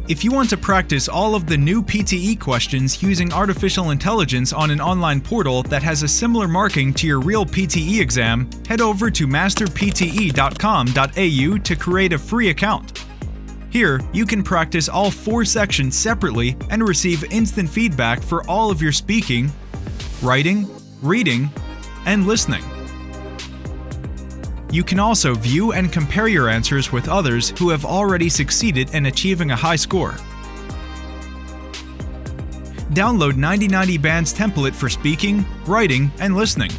If you want to practice all of the new PTE questions using artificial intelligence on an online portal that has a similar marking to your real PTE exam, head over to masterpte.com.au to create a free account. Here, you can practice all 4 sections separately and receive instant feedback for all of your speaking, writing, reading, and listening. You can also view and compare your answers with others who have already succeeded in achieving a high score. Download 9090 Band's template for speaking, writing, and listening.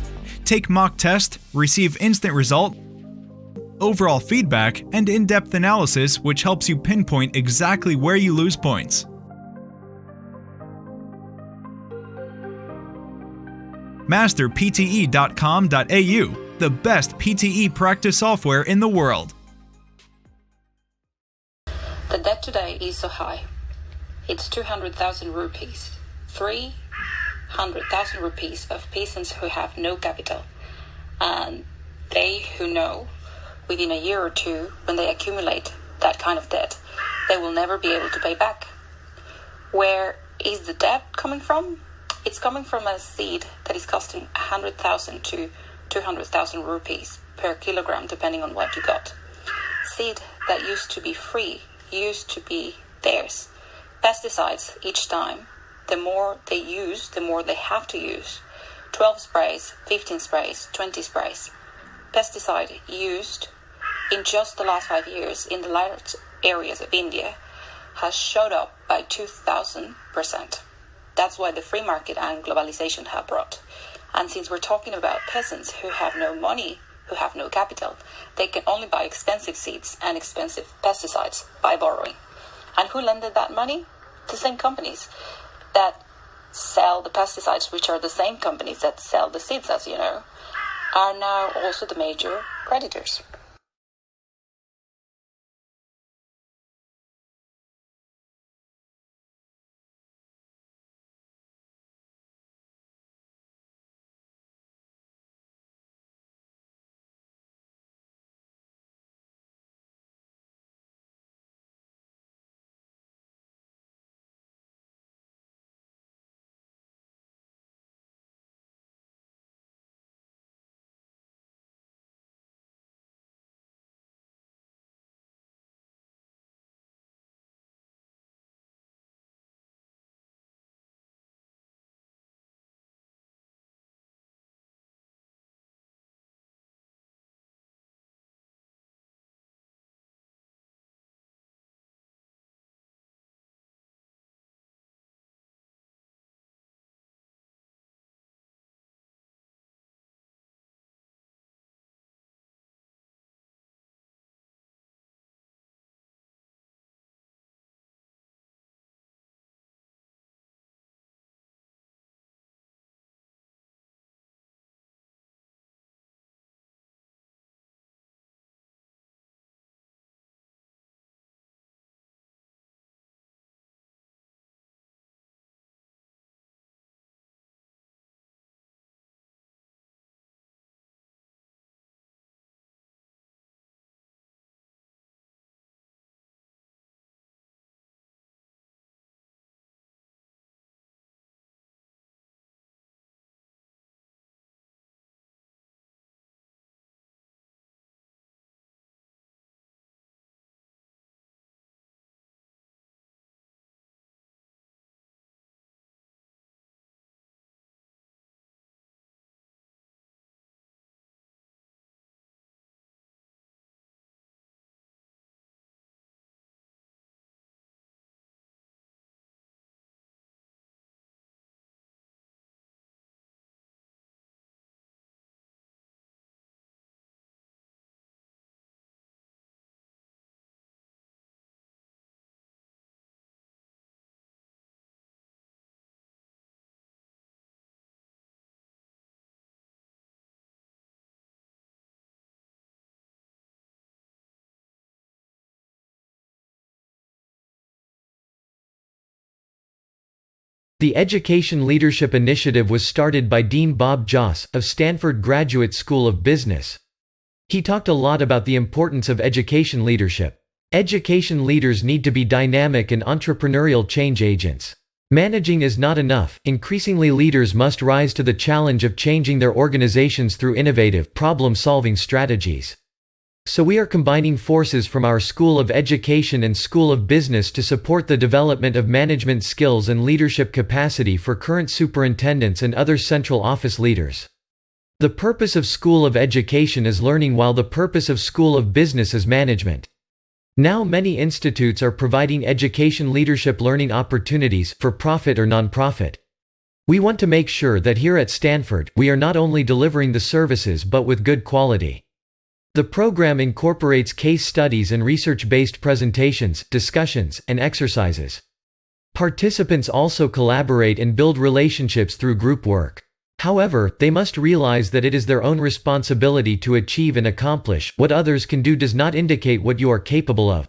Take mock test, receive instant result, overall feedback, and in-depth analysis which helps you pinpoint exactly where you lose points. masterpte.com.au, the best PTE practice software in the world. The debt today is so high. It's 200,000 rupees. 300,000 rupees of peasants who have no capital. And they who know within a year or two, when they accumulate that kind of debt, they will never be able to pay back. Where is the debt coming from? It's coming from a seed that is costing 100,000 to 200,000 rupees per kilogram, depending on what you got. Seed that used to be free, used to be theirs. Pesticides each time, the more they use, the more they have to use. 12 sprays, 15 sprays, 20 sprays. Pesticide used in just the last 5 years in the large areas of India has shot up by 2,000%. That's why the free market and globalization have brought. And since we're talking about peasants who have no money, who have no capital, they can only buy expensive seeds and expensive pesticides by borrowing. And who lended that money? The same companies that sell the pesticides, which are the same companies that sell the seeds, as you know, are now also the major creditors. The Education Leadership Initiative was started by Dean Bob Joss of Stanford Graduate School of Business. He talked a lot about the importance of education leadership. Education leaders need to be dynamic and entrepreneurial change agents. Managing is not enough. Increasingly, leaders must rise to the challenge of changing their organizations through innovative, problem-solving strategies. So we are combining forces from our School of Education and School of Business to support the development of management skills and leadership capacity for current superintendents and other central office leaders. The purpose of School of Education is learning, while the purpose of School of Business is management. Now many institutes are providing education leadership learning opportunities, for profit or non-profit. We want to make sure that here at Stanford, we are not only delivering the services but with good quality. The program incorporates case studies and research-based presentations, discussions, and exercises. Participants also collaborate and build relationships through group work. However, they must realize that it is their own responsibility to achieve and accomplish. What others can do does not indicate what you are capable of.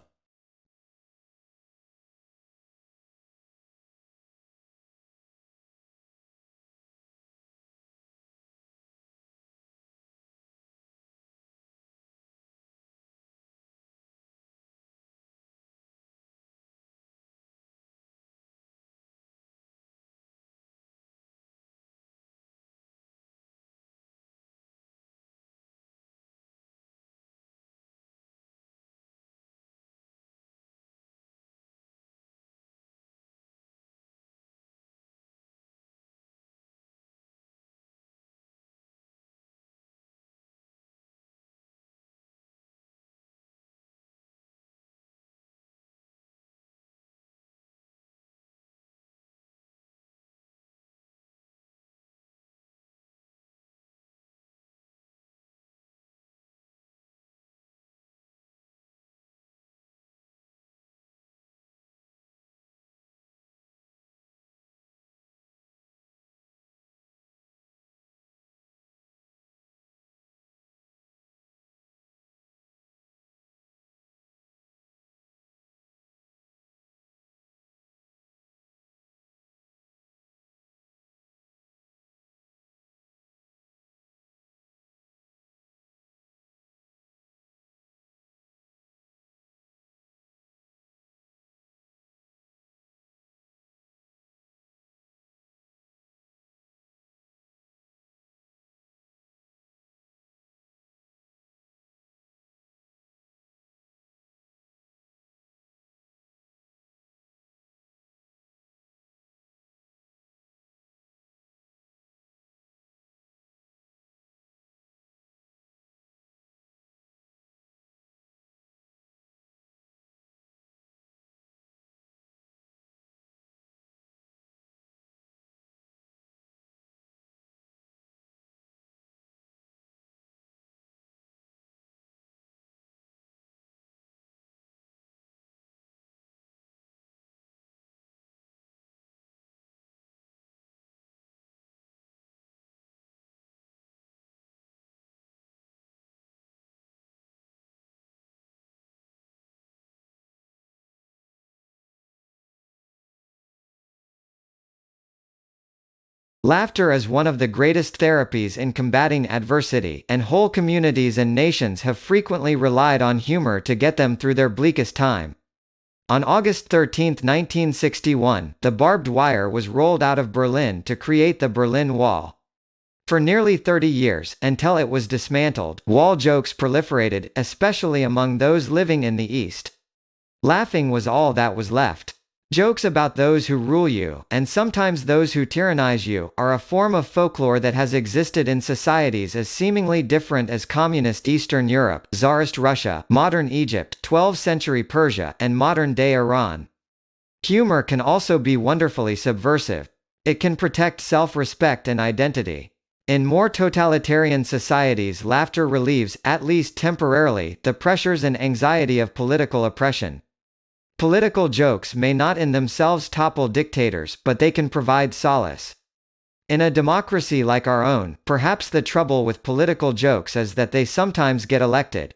Laughter is one of the greatest therapies in combating adversity, and whole communities and nations have frequently relied on humor to get them through their bleakest time. On August 13, 1961, the barbed wire was rolled out of Berlin to create the Berlin Wall. For nearly 30 years, until it was dismantled, wall jokes proliferated, especially among those living in the East. Laughing was all that was left. Jokes about those who rule you, and sometimes those who tyrannize you, are a form of folklore that has existed in societies as seemingly different as communist Eastern Europe, Tsarist Russia, modern Egypt, 12th century Persia, and modern-day Iran. Humor can also be wonderfully subversive. It can protect self-respect and identity. In more totalitarian societies, laughter relieves, at least temporarily, the pressures and anxiety of political oppression. Political jokes may not in themselves topple dictators, but they can provide solace. In a democracy like our own, perhaps the trouble with political jokes is that they sometimes get elected.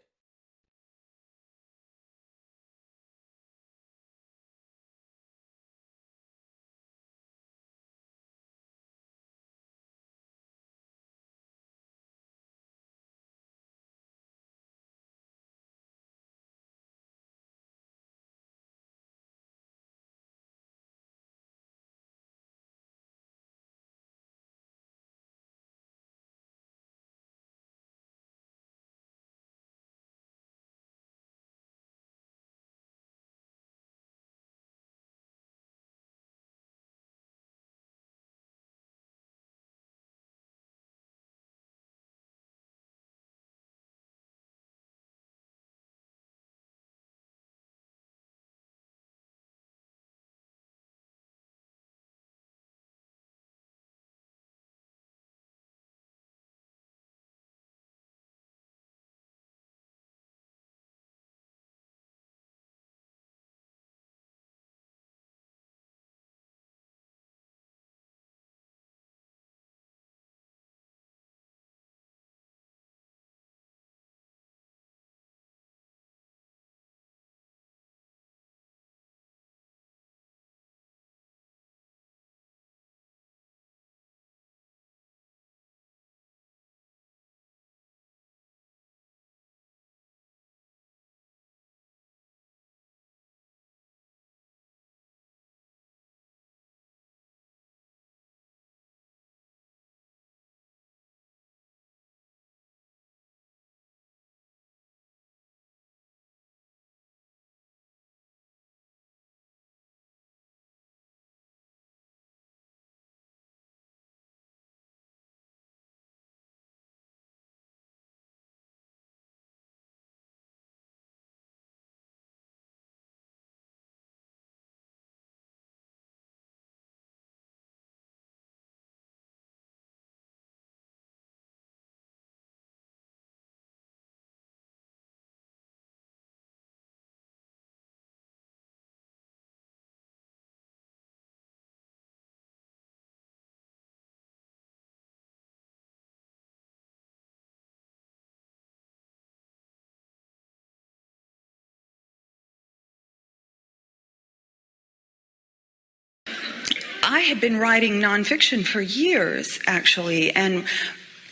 I had been writing nonfiction for years, actually,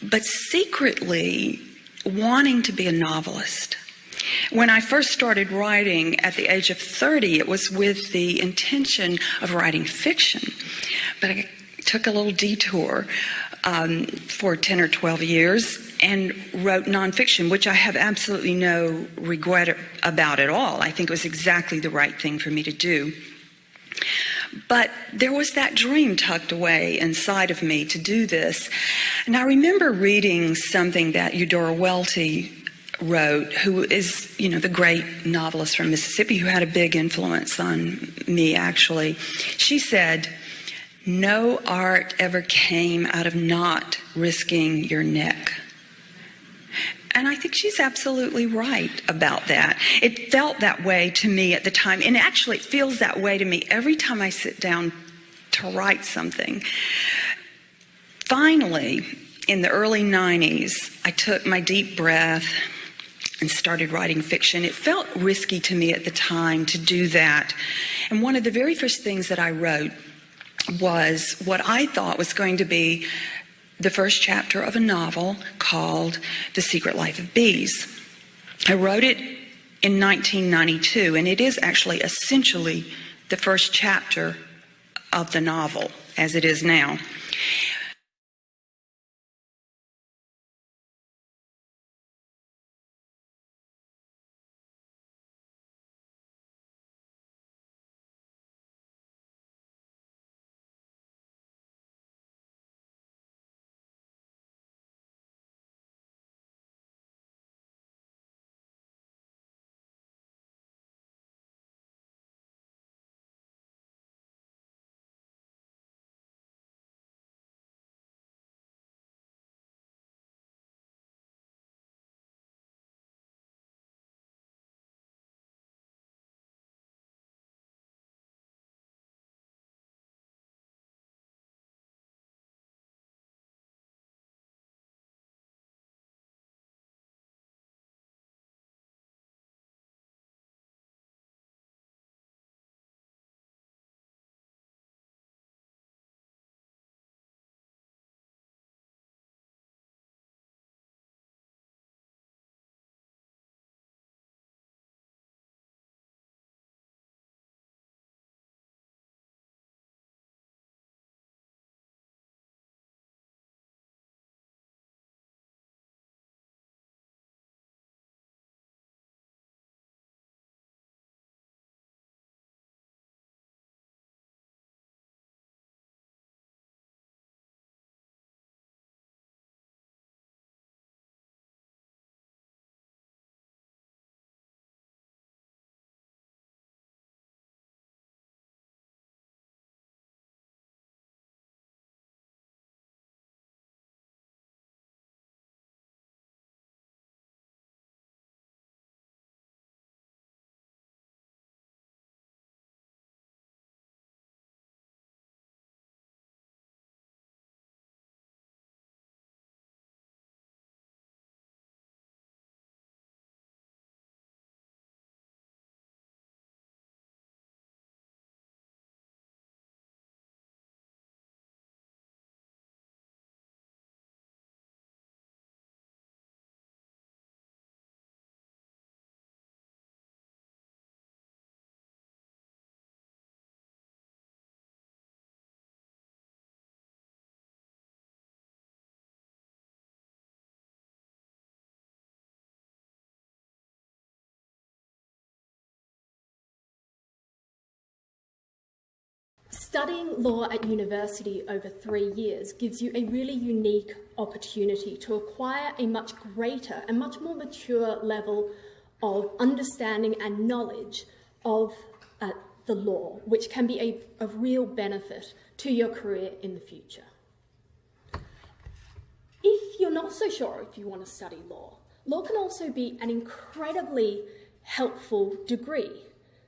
but secretly wanting to be a novelist. When I first started writing at the age of 30, it was with the intention of writing fiction. But I took a little detour for 10 or 12 years and wrote nonfiction, which I have absolutely no regret about at all. I think it was exactly the right thing for me to do. But there was that dream tucked away inside of me to do this. And I remember reading something that Eudora Welty wrote, who is, the great novelist from Mississippi, who had a big influence on me, actually. She said, "No art ever came out of not risking your neck." And I think she's absolutely right about that. It felt that way to me at the time, and actually it feels that way to me every time I sit down to write something. Finally, in the early 90s, I took my deep breath and started writing fiction. It felt risky to me at the time to do that. And one of the very first things that I wrote was what I thought was going to be the first chapter of a novel called The Secret Life of Bees. I wrote it in 1992, and it is actually essentially the first chapter of the novel as it is now. Studying law at university over 3 years gives you a really unique opportunity to acquire a much greater and much more mature level of understanding and knowledge of the law, which can be of real benefit to your career in the future. If you're not so sure if you want to study law, law can also be an incredibly helpful degree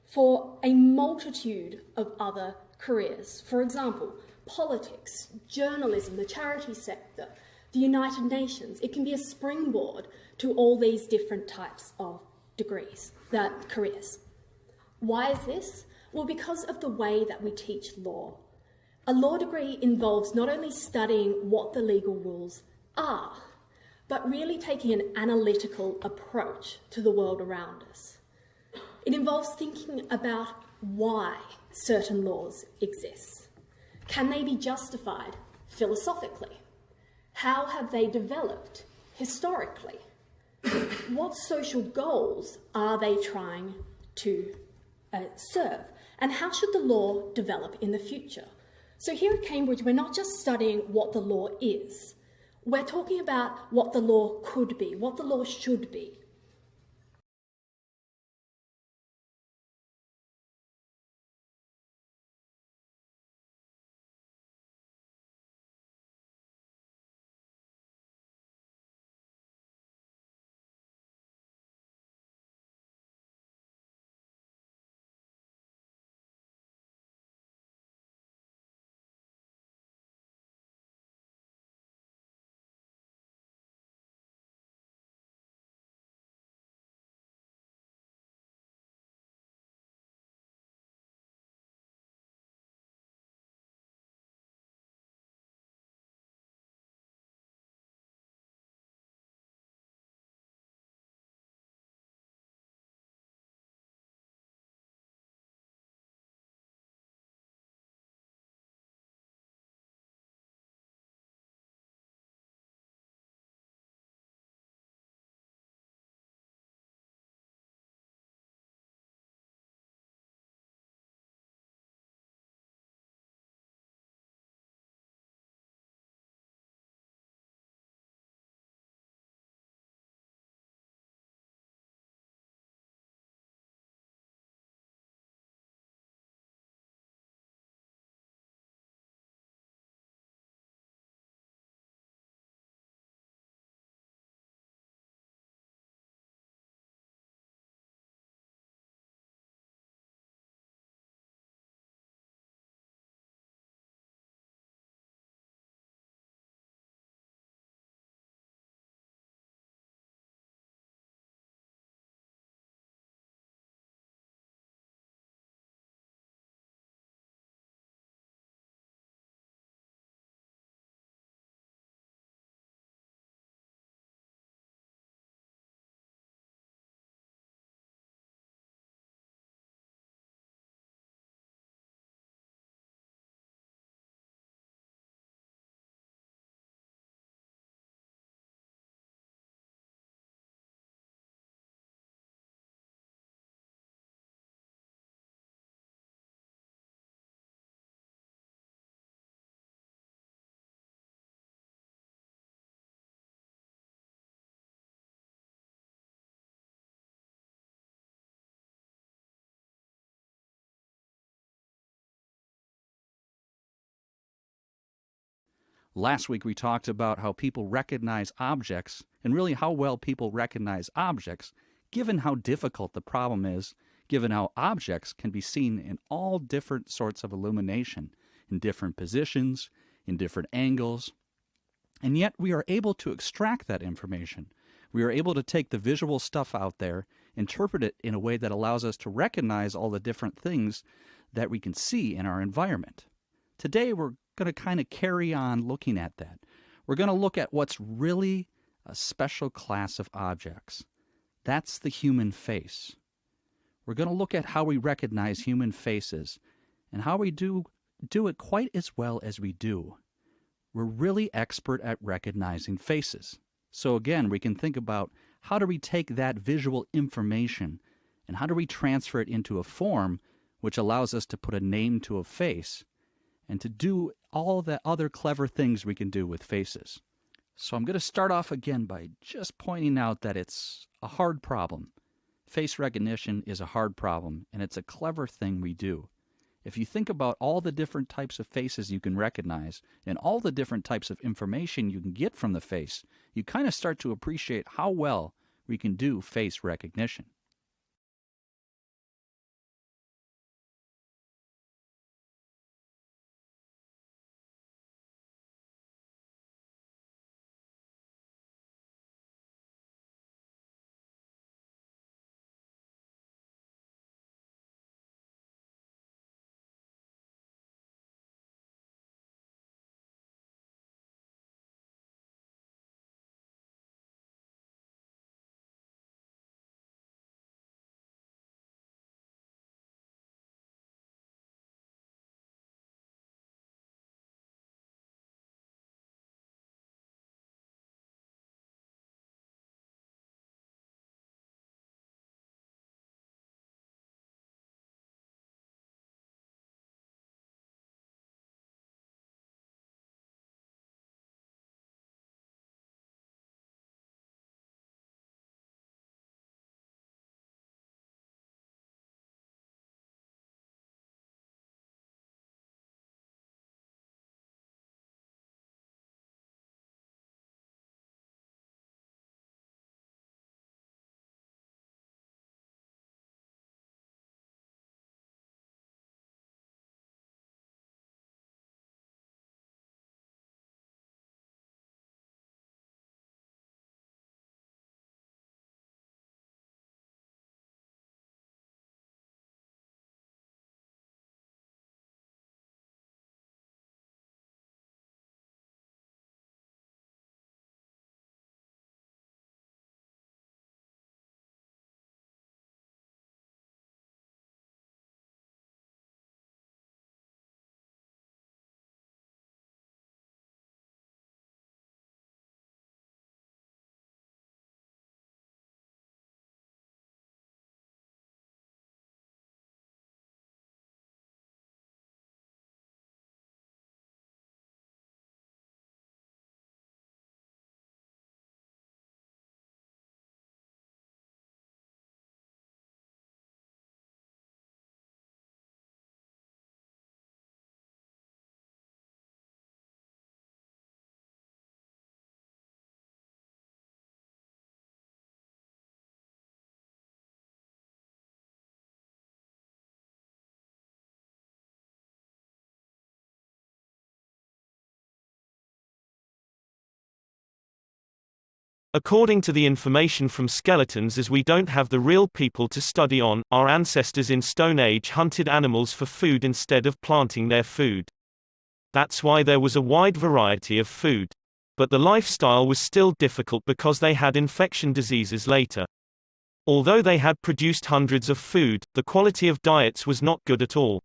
for a multitude of other careers. For example, politics, journalism, the charity sector, the United Nations. It can be a springboard to all these different types of careers. Why is this? Well, because of the way that we teach law. A law degree involves not only studying what the legal rules are, but really taking an analytical approach to the world around us. It involves thinking about why certain laws exist. Can they be justified philosophically? How have they developed historically? What social goals are they trying to serve? And how should the law develop in the future? So here at Cambridge, we're not just studying what the law is. We're talking about what the law could be, what the law should be. Last week we talked about how people recognize objects and really how well people recognize objects, given how difficult the problem is, given how objects can be seen in all different sorts of illumination, in different positions, in different angles. And yet we are able to extract that information. We are able to take the visual stuff out there, interpret it in a way that allows us to recognize all the different things that we can see in our environment. Today we're going to kind of carry on looking at that. We're going to look at what's really a special class of objects. That's the human face. We're going to look at how we recognize human faces and how we do it quite as well as we do. We're really expert at recognizing faces. So again, we can think about how do we take that visual information and how do we transfer it into a form which allows us to put a name to a face and to do all the other clever things we can do with faces. So I'm going to start off again by just pointing out that it's a hard problem. Face recognition is a hard problem, and it's a clever thing we do. If you think about all the different types of faces you can recognize and all the different types of information you can get from the face, you kind of start to appreciate how well we can do face recognition. According to the information from skeletons, as we don't have the real people to study on, our ancestors in Stone Age hunted animals for food instead of planting their food. That's why there was a wide variety of food. But the lifestyle was still difficult because they had infection diseases later. Although they had produced hundreds of food, the quality of diets was not good at all.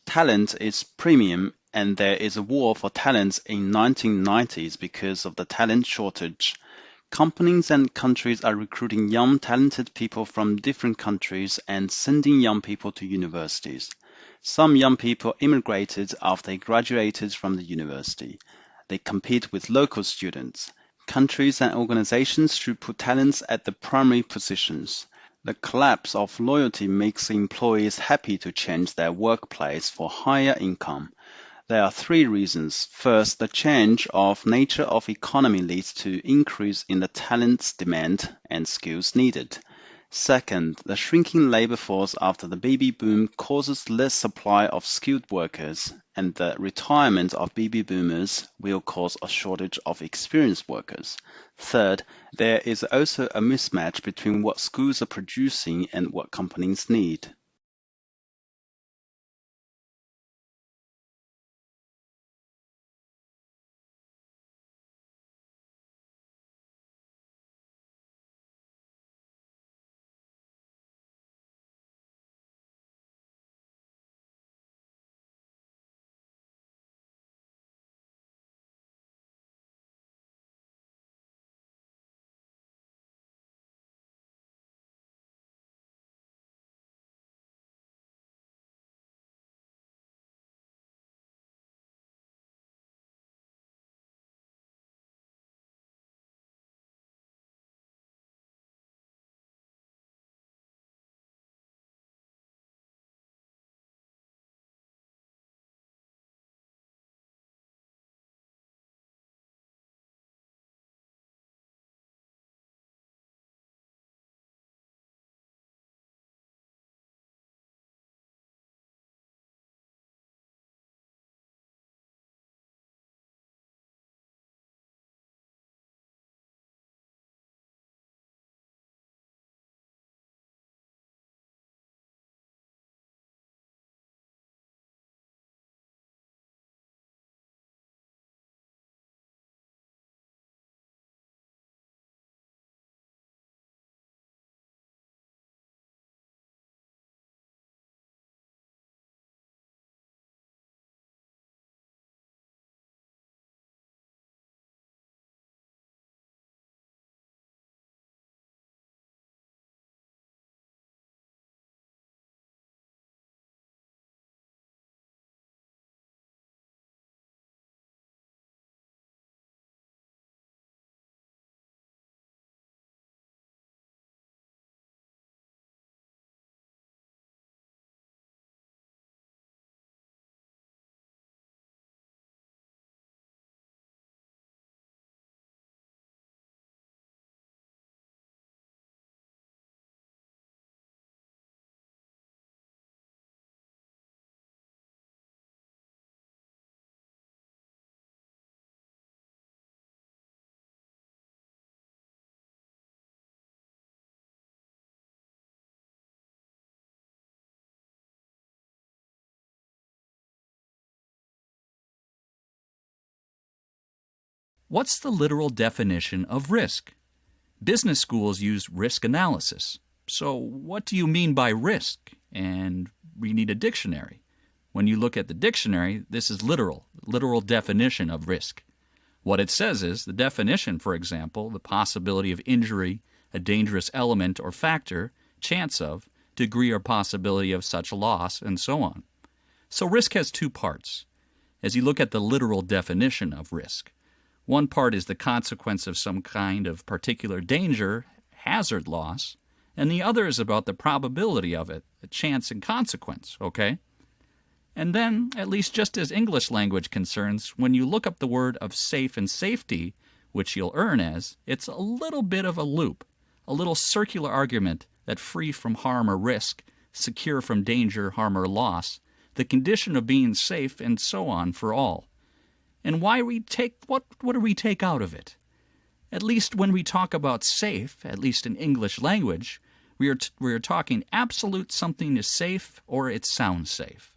Talent is premium, and there is a war for talents in 1990s because of the talent shortage. Companies and countries are recruiting young talented people from different countries and sending young people to universities. Some young people immigrated after they graduated from the university. They compete with local students. Countries and organizations should put talents at the primary positions. The collapse of loyalty makes employees happy to change their workplace for higher income. There are three reasons. First, the change of nature of economy leads to increase in the talents demand and skills needed. Second, the shrinking labor force after the baby boom causes less supply of skilled workers, and the retirement of baby boomers will cause a shortage of experienced workers. Third, there is also a mismatch between what schools are producing and what companies need. What's the literal definition of risk? Business schools use risk analysis. So what do you mean by risk? And we need a dictionary. When you look at the dictionary, this is literal definition of risk. What it says is, the definition, for example, the possibility of injury, a dangerous element or factor, chance of, degree or possibility of such loss, and so on. So risk has two parts. As you look at the literal definition of risk, one part is the consequence of some kind of particular danger, hazard loss, and the other is about the probability of it, the chance and consequence, okay? And then, at least just as English language concerns, when you look up the word of safe and safety, which you'll earn as, it's a little bit of a loop, a little circular argument that free from harm or risk, secure from danger, harm, or loss, the condition of being safe, and so on for all. And what do we take out of it? At least when we talk about safe, at least in English language, we are talking absolute something is safe or it sounds safe.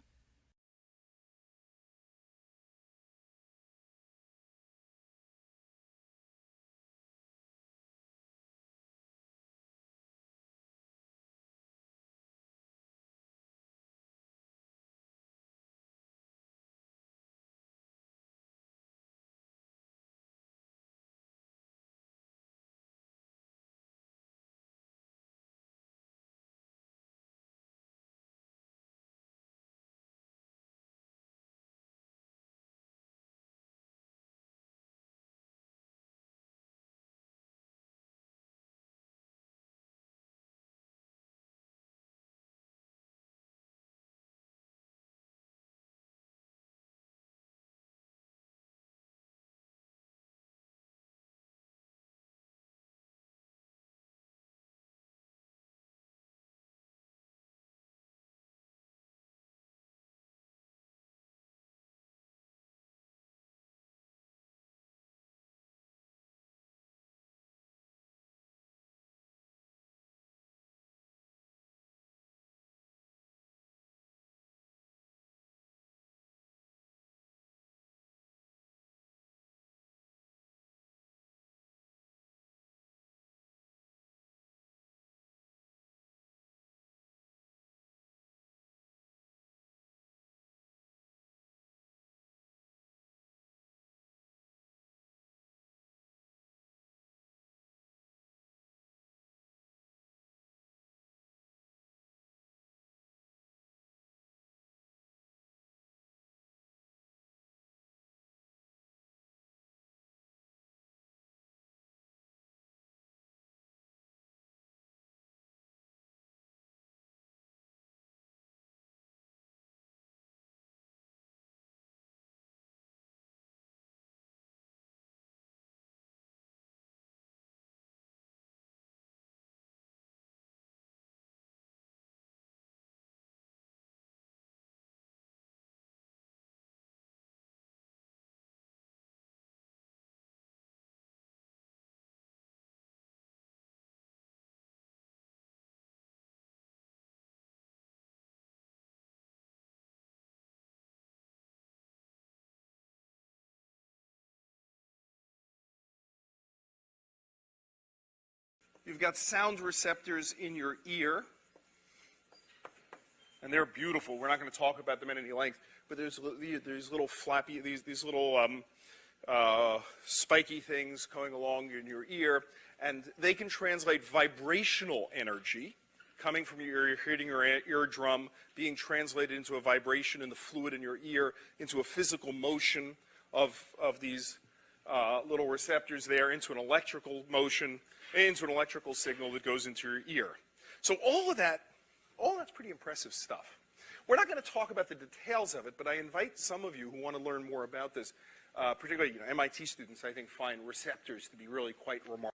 You've got sound receptors in your ear, and they're beautiful. We're not going to talk about them at any length, but there's little flappy, these little spiky things going along in your ear, and they can translate vibrational energy coming from your ear, hitting your eardrum, being translated into a vibration in the fluid in your ear, into a physical motion of these little receptors there, into an electrical motion, into an electrical signal that goes into your ear. So all that's pretty impressive stuff. We're not going to talk about the details of it, but I invite some of you who want to learn more about this, particularly MIT students, I think, find receptors to be really quite remarkable.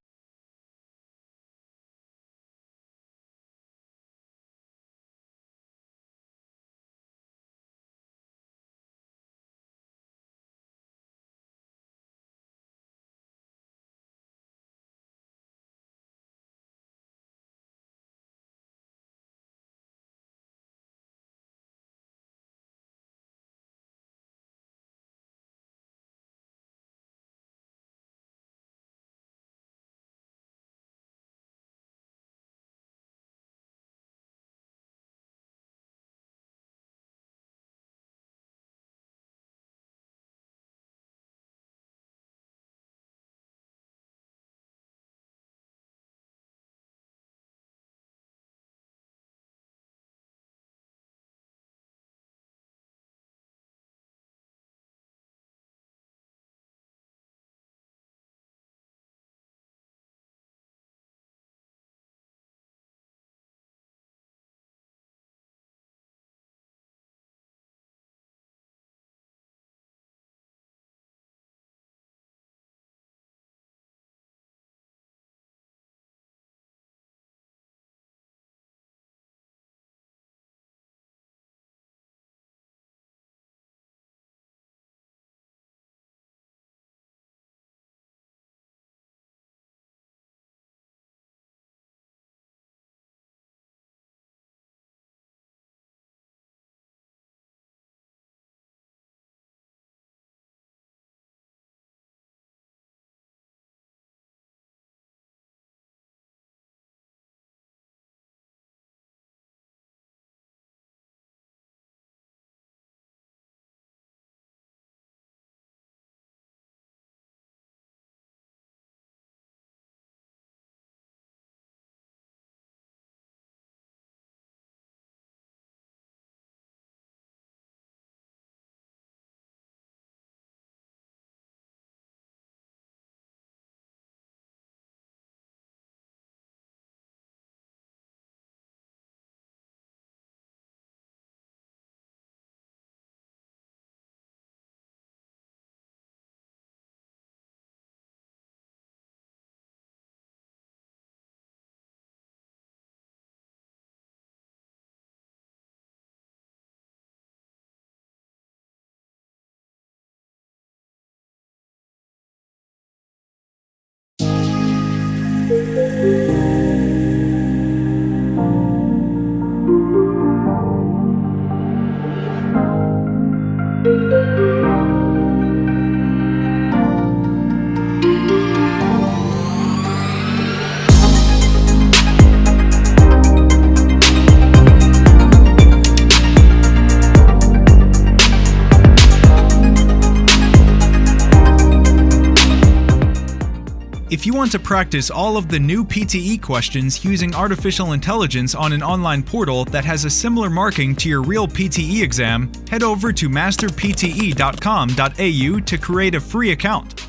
If you want to practice all of the new PTE questions using artificial intelligence on an online portal that has a similar marking to your real PTE exam, head over to masterpte.com.au to create a free account.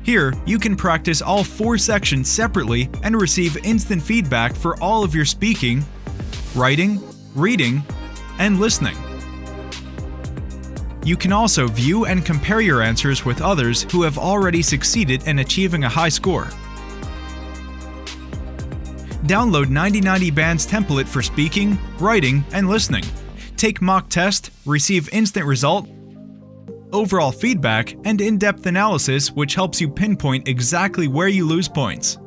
Here, you can practice all 4 sections separately and receive instant feedback for all of your speaking, writing, reading, and listening. You can also view and compare your answers with others who have already succeeded in achieving a high score. Download 9090 Band's template for speaking, writing, and listening. Take mock test, receive instant result, overall feedback, and in-depth analysis which helps you pinpoint exactly where you lose points.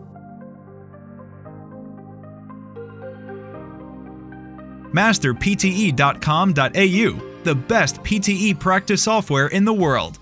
Masterpte.com.au, the best PTE practice software in the world.